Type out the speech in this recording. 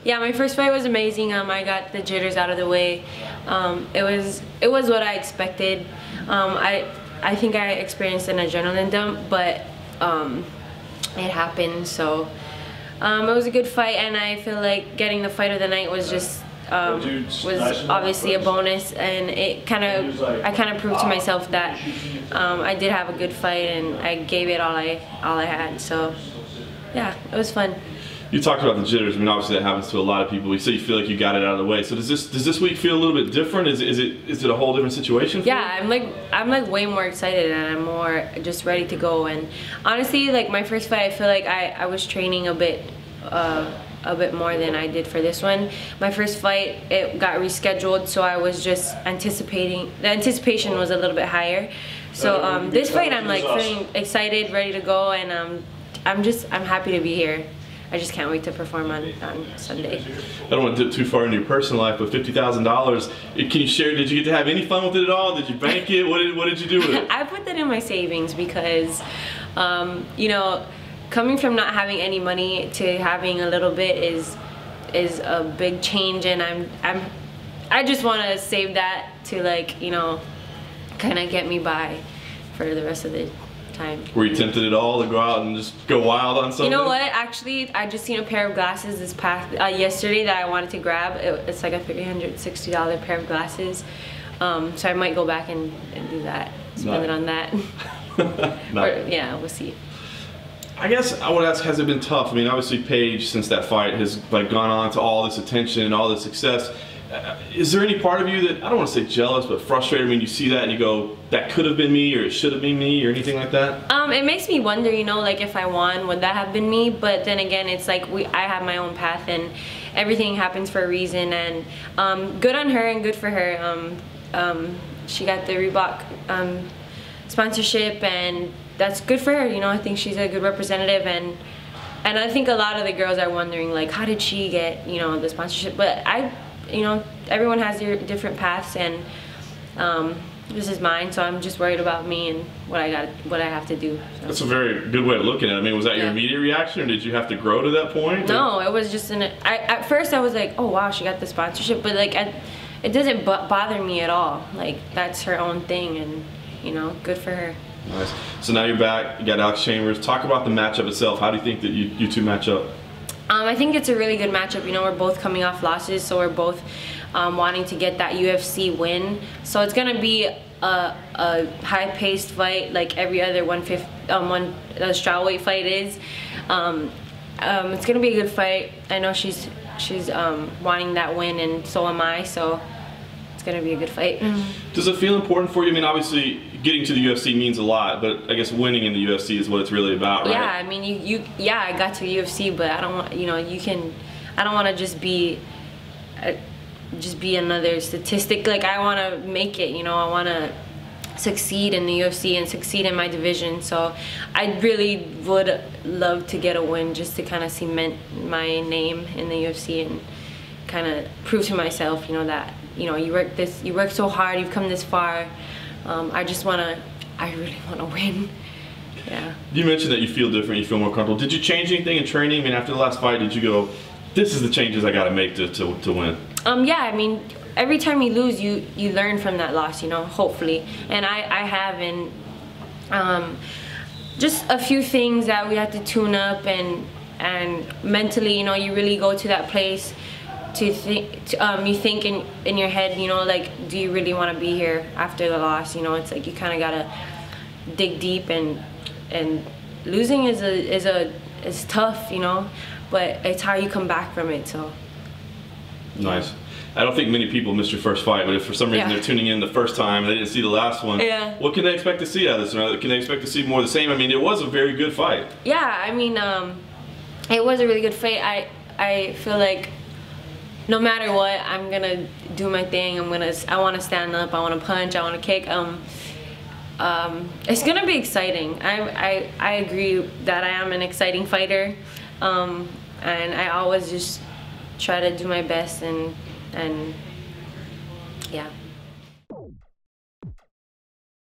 Yeah, my first fight was amazing. I got the jitters out of the way. It was what I expected. I think I experienced an adrenaline dump, but it happened. So it was a good fight, and I feel like getting the fight of the night was just was obviously a bonus, and I kind of proved to myself that I did have a good fight, and I gave it all I had. So yeah, it was fun. You talked about the jitters. I mean, obviously that happens to a lot of people. You say you feel like you got it out of the way. So does this week feel a little bit different? Is it a whole different situation for you? Yeah, I'm like way more excited, and I'm more just ready to go. And honestly, like my first fight, I feel like I was training a bit more than I did for this one. My first fight, it got rescheduled, so I was just anticipating. The anticipation was a little bit higher. So this fight, I'm like feeling excited, ready to go, and I'm happy to be here. I just can't wait to perform on Sunday. I don't want to dip too far into your personal life, but $50,000. Can you share? Did you get to have any fun with it at all? Did you bank it? What did you do with it? I put that in my savings because, you know, coming from not having any money to having a little bit is a big change, and I just want to save that to, like, you know, kind of get me by for the rest of the time. Were you tempted at all to go out and just go wild on something? You know what? Actually, I just seen a pair of glasses this past yesterday that I wanted to grab. It's like a $360 pair of glasses. So I might go back and do that. Spend it on that. Or, yeah, we'll see. I guess I would ask, has it been tough? I mean, obviously Paige, since that fight, has like gone on to all this attention and all this success. Is there any part of you that, I don't want to say jealous, but frustrated when you see that and you go, that could have been me, or it should have been me, or anything like that? It makes me wonder, you know, like if I won, would that have been me? But then again, it's like I have my own path, and everything happens for a reason, and good on her and good for her. She got the Reebok sponsorship, and that's good for her. You know, I think she's a good representative, and I think a lot of the girls are wondering, like, how did she get, you know, the sponsorship? But you know, everyone has their different paths, and this is mine, so I'm just worried about me and what I have to do. So. That's a very good way of looking at it. I mean, was that your immediate reaction, or did you have to grow to that point? No, it was just at first I was like, oh wow, she got the sponsorship, but like it doesn't bother me at all. Like, that's her own thing, and you know, good for her. Nice. So now you're back, you got Alex Chambers. Talk about the matchup itself. How do you think that you two match up? I think it's a really good matchup. You know, we're both coming off losses, so we're both wanting to get that UFC win. So it's gonna be a high-paced fight, like every other strawweight fight is. It's gonna be a good fight. I know she's wanting that win, and so am I. So it's gonna be a good fight. Does it feel important for you? I mean, obviously, getting to the UFC means a lot, but I guess winning in the UFC is what it's really about, right? Yeah, I mean, yeah, I got to the UFC, but I don't want, you know, I don't want to just be another statistic. Like, I want to make it, you know, I want to succeed in the UFC and succeed in my division. So I really would love to get a win just to kind of cement my name in the UFC and kind of prove to myself, you know, that, you know, you work so hard, you've come this far. I really want to win. Yeah. You mentioned that you feel different, you feel more comfortable. Did you change anything in training? I mean, after the last fight, did you go, this is the changes I got to make to win? Yeah, I mean, every time you lose, you learn from that loss, you know, hopefully. And I have, and just a few things that we had to tune up, and mentally, you know, you really go to that place to think, you think in your head, you know, like, do you really want to be here after the loss? You know, it's like you kind of gotta dig deep, and losing is tough, you know, but it's how you come back from it. So nice. I don't think many people missed your first fight, but if for some reason they're tuning in the first time and they didn't see the last one, what can they expect to see out of this? Can they expect to see more of the same? I mean, it was a very good fight. Yeah, I mean, it was a really good fight. I feel like no matter what, I'm gonna do my thing. I want to stand up. I want to punch. I want to kick. It's gonna be exciting. I agree that I am an exciting fighter, and I always just try to do my best, and yeah.